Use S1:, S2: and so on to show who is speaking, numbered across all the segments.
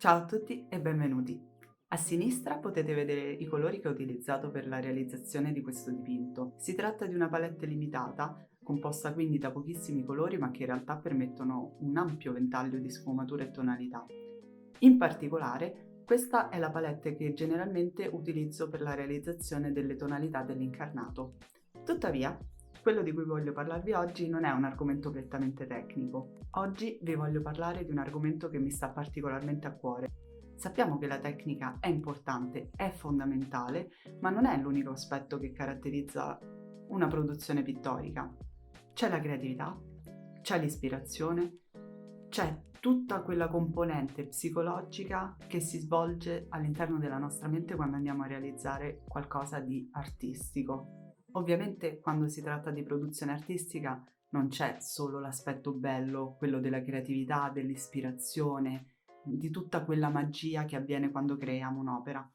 S1: Ciao a tutti e benvenuti. A sinistra potete vedere i colori che ho utilizzato per la realizzazione di questo dipinto. Si tratta di una palette limitata, composta quindi da pochissimi colori ma che in realtà permettono un ampio ventaglio di sfumature e tonalità. In particolare, questa è la palette che generalmente utilizzo per la realizzazione delle tonalità dell'incarnato. Tuttavia, quello di cui voglio parlarvi oggi non è un argomento prettamente tecnico. Oggi vi voglio parlare di un argomento che mi sta particolarmente a cuore. Sappiamo che la tecnica è importante, è fondamentale, ma non è l'unico aspetto che caratterizza una produzione pittorica. C'è la creatività, c'è l'ispirazione, c'è tutta quella componente psicologica che si svolge all'interno della nostra mente quando andiamo a realizzare qualcosa di artistico. Ovviamente quando si tratta di produzione artistica non c'è solo l'aspetto bello, quello della creatività, dell'ispirazione, di tutta quella magia che avviene quando creiamo un'opera.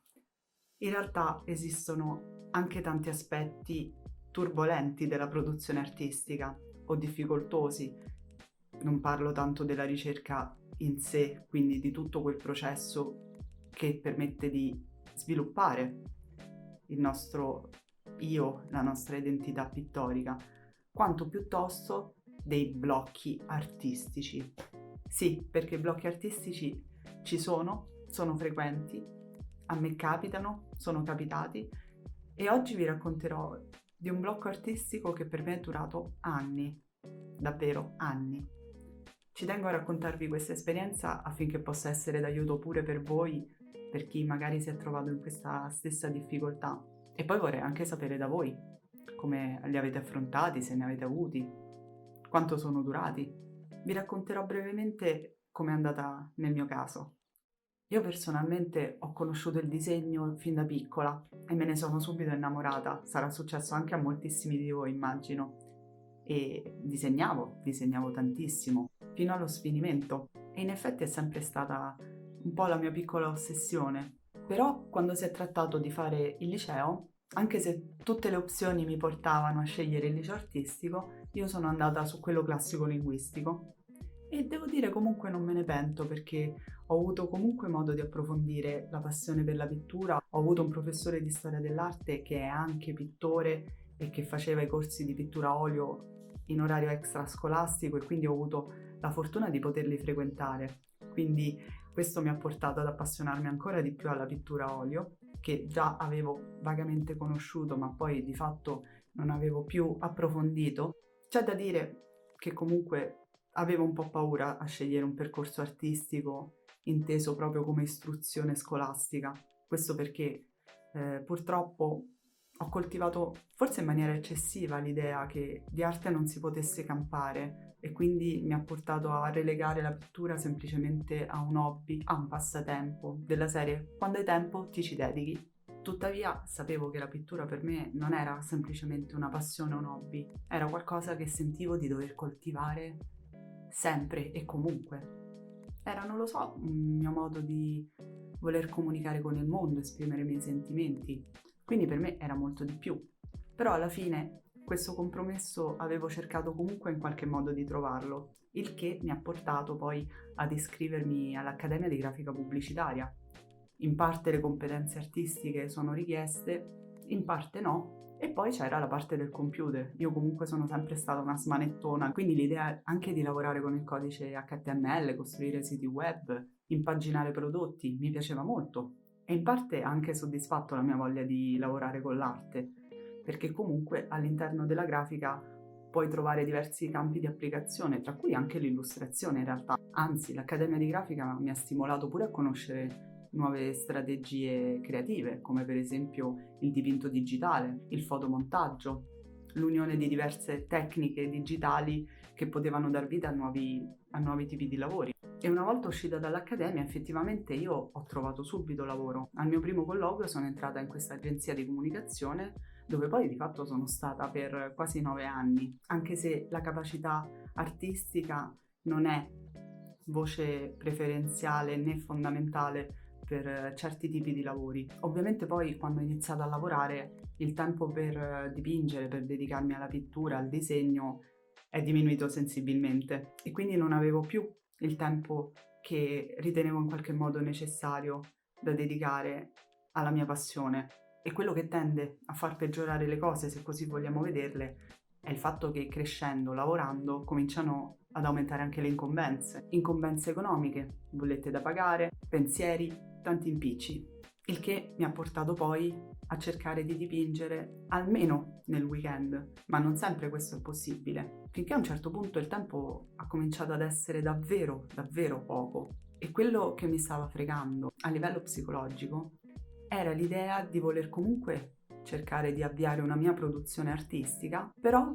S1: In realtà esistono anche tanti aspetti turbolenti della produzione artistica o difficoltosi. Non parlo tanto della ricerca in sé, quindi di tutto quel processo che permette di sviluppare il nostro io, la nostra identità pittorica, quanto piuttosto dei blocchi artistici. Sì, perché i blocchi artistici ci sono frequenti, a me capitano, sono capitati e oggi vi racconterò di un blocco artistico che per me è durato anni, davvero anni. Ci tengo a raccontarvi questa esperienza affinché possa essere d'aiuto pure per voi, per chi magari si è trovato in questa stessa difficoltà. E poi vorrei anche sapere da voi come li avete affrontati, se ne avete avuti, quanto sono durati. Vi racconterò brevemente com'è andata nel mio caso. Io personalmente ho conosciuto il disegno fin da piccola e me ne sono subito innamorata. Sarà successo anche a moltissimi di voi, immagino. E disegnavo tantissimo, fino allo sfinimento. E in effetti è sempre stata un po' la mia piccola ossessione. Però quando si è trattato di fare il liceo, anche se tutte le opzioni mi portavano a scegliere il liceo artistico, io sono andata su quello classico linguistico. E devo dire comunque non me ne pento perché ho avuto comunque modo di approfondire la passione per la pittura. Ho avuto un professore di storia dell'arte che è anche pittore e che faceva i corsi di pittura a olio in orario extrascolastico e quindi ho avuto la fortuna di poterli frequentare. Quindi questo mi ha portato ad appassionarmi ancora di più alla pittura a olio, che già avevo vagamente conosciuto, ma poi di fatto non avevo più approfondito. C'è da dire che comunque avevo un po' paura a scegliere un percorso artistico inteso proprio come istruzione scolastica. Questo perché purtroppo ho coltivato forse in maniera eccessiva l'idea che di arte non si potesse campare e quindi mi ha portato a relegare la pittura semplicemente a un hobby, a un passatempo, della serie quando hai tempo ti ci dedichi. Tuttavia sapevo che la pittura per me non era semplicemente una passione o un hobby, era qualcosa che sentivo di dover coltivare sempre e comunque. Era, non lo so, un mio modo di voler comunicare con il mondo, esprimere i miei sentimenti. Quindi per me era molto di più. Però alla fine questo compromesso avevo cercato comunque in qualche modo di trovarlo, il che mi ha portato poi ad iscrivermi all'Accademia di Grafica Pubblicitaria. In parte le competenze artistiche sono richieste, in parte no, e poi c'era la parte del computer. Io comunque sono sempre stata una smanettona, quindi l'idea anche di lavorare con il codice HTML, costruire siti web, impaginare prodotti, mi piaceva molto. E in parte ha anche soddisfatto la mia voglia di lavorare con l'arte, perché comunque all'interno della grafica puoi trovare diversi campi di applicazione, tra cui anche l'illustrazione in realtà. Anzi, l'Accademia di Grafica mi ha stimolato pure a conoscere nuove strategie creative, come per esempio il dipinto digitale, il fotomontaggio, l'unione di diverse tecniche digitali che potevano dar vita a nuovi tipi di lavori. E una volta uscita dall'accademia, effettivamente io ho trovato subito lavoro. Al mio primo colloquio sono entrata in questa agenzia di comunicazione, dove poi di fatto sono stata per quasi 9 anni, anche se la capacità artistica non è voce preferenziale né fondamentale per certi tipi di lavori. Ovviamente poi quando ho iniziato a lavorare il tempo per dipingere, per dedicarmi alla pittura, al disegno è diminuito sensibilmente e quindi non avevo più il tempo che ritenevo in qualche modo necessario da dedicare alla mia passione. E quello che tende a far peggiorare le cose, se così vogliamo vederle, è il fatto che crescendo, lavorando, cominciano ad aumentare anche le incombenze. Incombenze economiche, bollette da pagare, pensieri, tanti impicci. Il che mi ha portato poi a cercare di dipingere almeno nel weekend, ma non sempre questo è possibile, finché a un certo punto il tempo ha cominciato ad essere davvero, davvero poco. E quello che mi stava fregando a livello psicologico era l'idea di voler comunque cercare di avviare una mia produzione artistica, però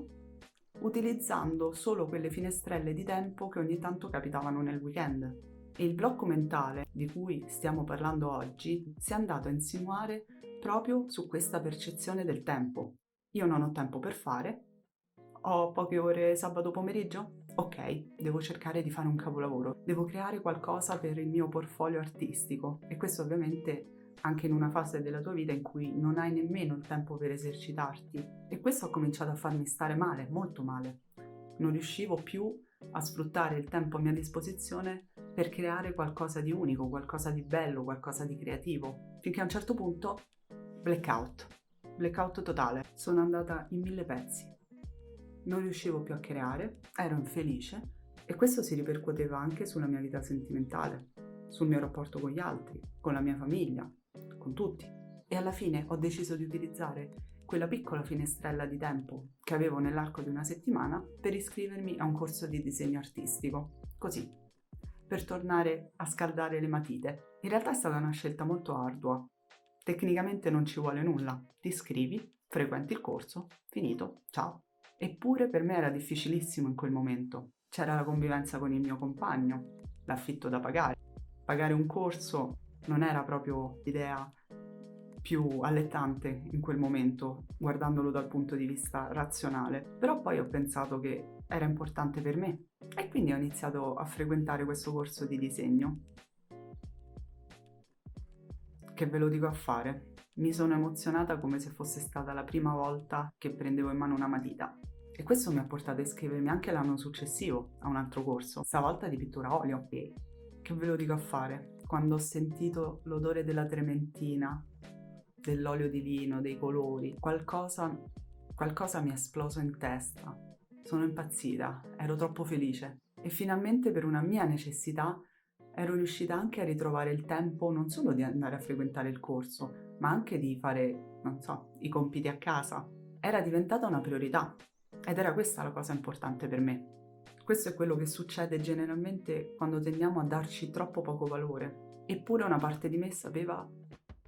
S1: utilizzando solo quelle finestrelle di tempo che ogni tanto capitavano nel weekend. E il blocco mentale di cui stiamo parlando oggi si è andato a insinuare proprio su questa percezione del tempo. Io non ho tempo per fare, ho poche ore sabato pomeriggio? Ok, devo cercare di fare un capolavoro, devo creare qualcosa per il mio portfolio artistico e questo ovviamente anche in una fase della tua vita in cui non hai nemmeno il tempo per esercitarti. E questo ha cominciato a farmi stare male, molto male. Non riuscivo più a sfruttare il tempo a mia disposizione per creare qualcosa di unico, qualcosa di bello, qualcosa di creativo. Finché a un certo punto, blackout totale. Sono andata in 1000 pezzi. Non riuscivo più a creare, ero infelice e questo si ripercuoteva anche sulla mia vita sentimentale, sul mio rapporto con gli altri, con la mia famiglia, con tutti. E alla fine ho deciso di utilizzare quella piccola finestrella di tempo che avevo nell'arco di una settimana per iscrivermi a un corso di disegno artistico, così, per tornare a scaldare le matite. In realtà è stata una scelta molto ardua. Tecnicamente non ci vuole nulla, ti iscrivi, frequenti il corso, finito, ciao. Eppure per me era difficilissimo in quel momento. C'era la convivenza con il mio compagno, l'affitto da pagare. Pagare un corso non era proprio l'idea più allettante in quel momento, guardandolo dal punto di vista razionale. Però poi ho pensato che era importante per me e quindi ho iniziato a frequentare questo corso di disegno. Che ve lo dico a fare? Mi sono emozionata come se fosse stata la prima volta che prendevo in mano una matita. E questo mi ha portato a iscrivermi anche l'anno successivo a un altro corso, stavolta di pittura a olio. E che ve lo dico a fare? Quando ho sentito l'odore della trementina, dell'olio di lino, dei colori, qualcosa mi è esploso in testa. Sono impazzita, ero troppo felice. E finalmente per una mia necessità ero riuscita anche a ritrovare il tempo non solo di andare a frequentare il corso, ma anche di fare, non so, i compiti a casa. Era diventata una priorità ed era questa la cosa importante per me. Questo è quello che succede generalmente quando tendiamo a darci troppo poco valore. Eppure una parte di me sapeva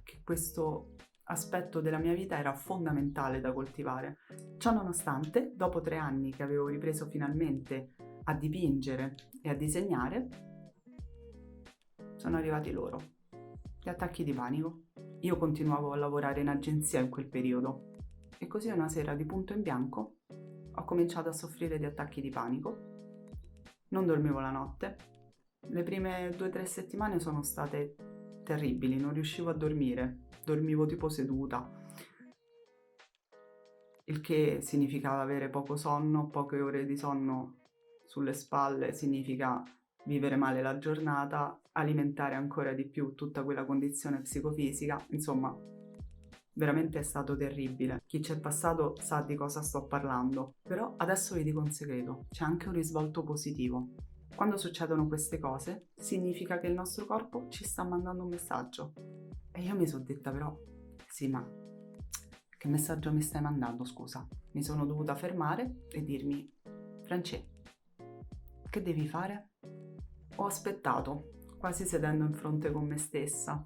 S1: che questo aspetto della mia vita era fondamentale da coltivare. Ciò nonostante, dopo 3 anni che avevo ripreso finalmente a dipingere e a disegnare, sono arrivati loro, gli attacchi di panico. Io continuavo a lavorare in agenzia in quel periodo e così una sera di punto in bianco ho cominciato a soffrire di attacchi di panico. Non dormivo la notte. Le prime 2 o 3 settimane sono state terribili, non riuscivo a dormire, dormivo tipo seduta, il che significava avere poco sonno, poche ore di sonno sulle spalle, significa vivere male la giornata, alimentare ancora di più tutta quella condizione psicofisica, insomma, veramente è stato terribile. Chi c'è passato sa di cosa sto parlando. Però adesso vi dico un segreto, c'è anche un risvolto positivo. Quando succedono queste cose, significa che il nostro corpo ci sta mandando un messaggio. E io mi sono detta però, sì, ma che messaggio mi stai mandando, scusa? Mi sono dovuta fermare e dirmi, Francesca, che devi fare? Ho aspettato, quasi sedendo in fronte con me stessa,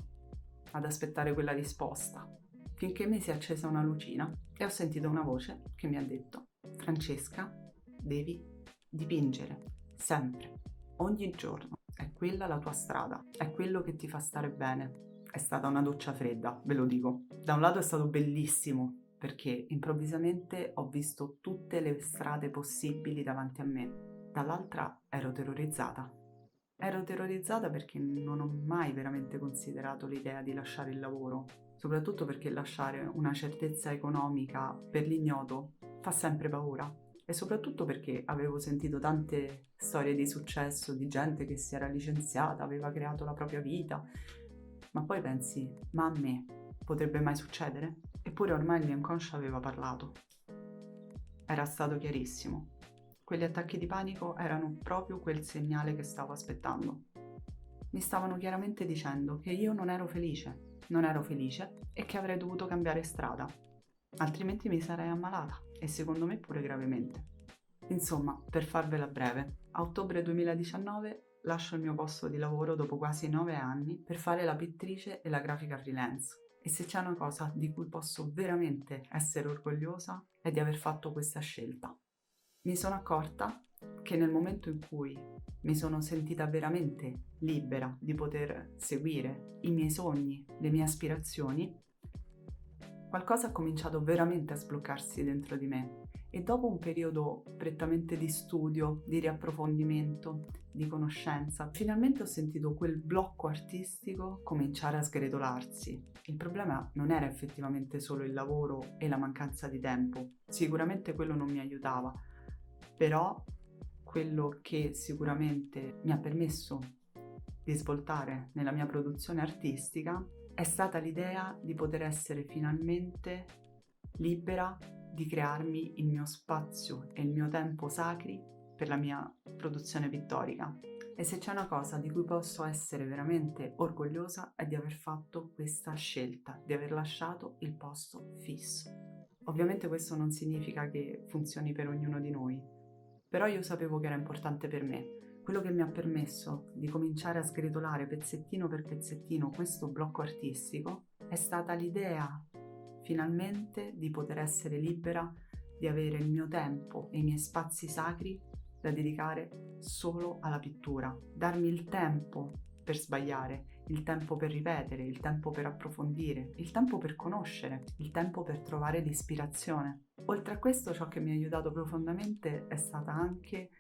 S1: ad aspettare quella risposta, finché mi si è accesa una lucina e ho sentito una voce che mi ha detto: Francesca, devi dipingere, sempre, ogni giorno. È quella la tua strada, è quello che ti fa stare bene. È stata una doccia fredda, ve lo dico. Da un lato è stato bellissimo, perché improvvisamente ho visto tutte le strade possibili davanti a me. Dall'altra ero terrorizzata. Ero terrorizzata perché non ho mai veramente considerato l'idea di lasciare il lavoro, soprattutto perché lasciare una certezza economica per l'ignoto fa sempre paura. e soprattutto perché avevo sentito tante storie di successo, di gente che si era licenziata, aveva creato la propria vita, ma poi pensi, ma a me potrebbe mai succedere? Eppure ormai il mio inconscio aveva parlato. Era stato chiarissimo. Quegli attacchi di panico erano proprio quel segnale che stavo aspettando. Mi stavano chiaramente dicendo che io non ero felice e che avrei dovuto cambiare strada, altrimenti mi sarei ammalata e secondo me pure gravemente. Insomma, per farvela breve, a ottobre 2019 lascio il mio posto di lavoro dopo quasi 9 anni per fare la pittrice e la grafica freelance. E se c'è una cosa di cui posso veramente essere orgogliosa è di aver fatto questa scelta. Mi sono accorta che nel momento in cui mi sono sentita veramente libera di poter seguire i miei sogni, le mie aspirazioni, qualcosa ha cominciato veramente a sbloccarsi dentro di me e dopo un periodo prettamente di studio, di riapprofondimento, di conoscenza, finalmente ho sentito quel blocco artistico cominciare a sgretolarsi. Il problema non era effettivamente solo il lavoro e la mancanza di tempo, sicuramente quello non mi aiutava, però quello che sicuramente mi ha permesso di svoltare nella mia produzione artistica è stata l'idea di poter essere finalmente libera di crearmi il mio spazio e il mio tempo sacri per la mia produzione pittorica. E se c'è una cosa di cui posso essere veramente orgogliosa è di aver fatto questa scelta, di aver lasciato il posto fisso. Ovviamente questo non significa che funzioni per ognuno di noi, però io sapevo che era importante per me. Quello che mi ha permesso di cominciare a sgretolare pezzettino per pezzettino questo blocco artistico è stata l'idea, finalmente, di poter essere libera, di avere il mio tempo e i miei spazi sacri da dedicare solo alla pittura, darmi il tempo per sbagliare, il tempo per ripetere, il tempo per approfondire, il tempo per conoscere, il tempo per trovare l'ispirazione. Oltre a questo, ciò che mi ha aiutato profondamente è stata anche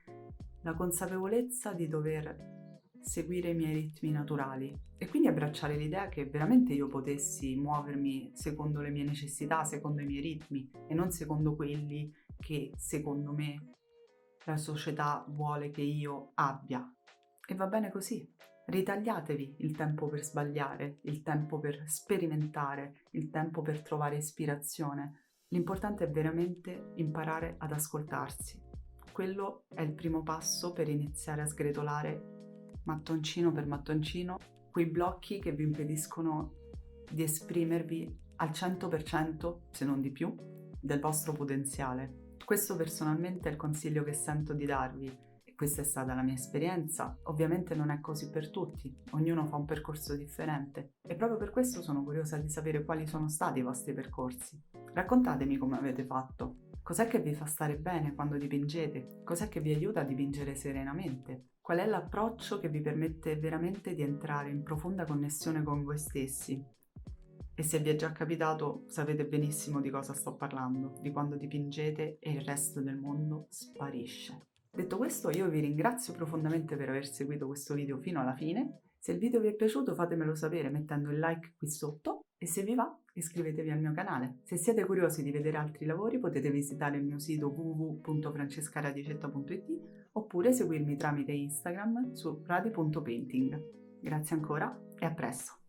S1: la consapevolezza di dover seguire i miei ritmi naturali e quindi abbracciare l'idea che veramente io potessi muovermi secondo le mie necessità, secondo i miei ritmi e non secondo quelli che secondo me la società vuole che io abbia. E va bene così. Ritagliatevi il tempo per sbagliare, il tempo per sperimentare, il tempo per trovare ispirazione. L'importante è veramente imparare ad ascoltarsi. Quello è il primo passo per iniziare a sgretolare mattoncino per mattoncino quei blocchi che vi impediscono di esprimervi al 100%, se non di più, del vostro potenziale. Questo personalmente è il consiglio che sento di darvi. Questa è stata la mia esperienza, ovviamente non è così per tutti, ognuno fa un percorso differente e proprio per questo sono curiosa di sapere quali sono stati i vostri percorsi. Raccontatemi come avete fatto, cos'è che vi fa stare bene quando dipingete, cos'è che vi aiuta a dipingere serenamente, qual è l'approccio che vi permette veramente di entrare in profonda connessione con voi stessi. E se vi è già capitato, sapete benissimo di cosa sto parlando, di quando dipingete e il resto del mondo sparisce. Detto questo, io vi ringrazio profondamente per aver seguito questo video fino alla fine. Se il video vi è piaciuto fatemelo sapere mettendo il like qui sotto e se vi va iscrivetevi al mio canale. Se siete curiosi di vedere altri lavori potete visitare il mio sito www.francescaradicetta.it oppure seguirmi tramite Instagram su radi.painting. Grazie ancora e a presto!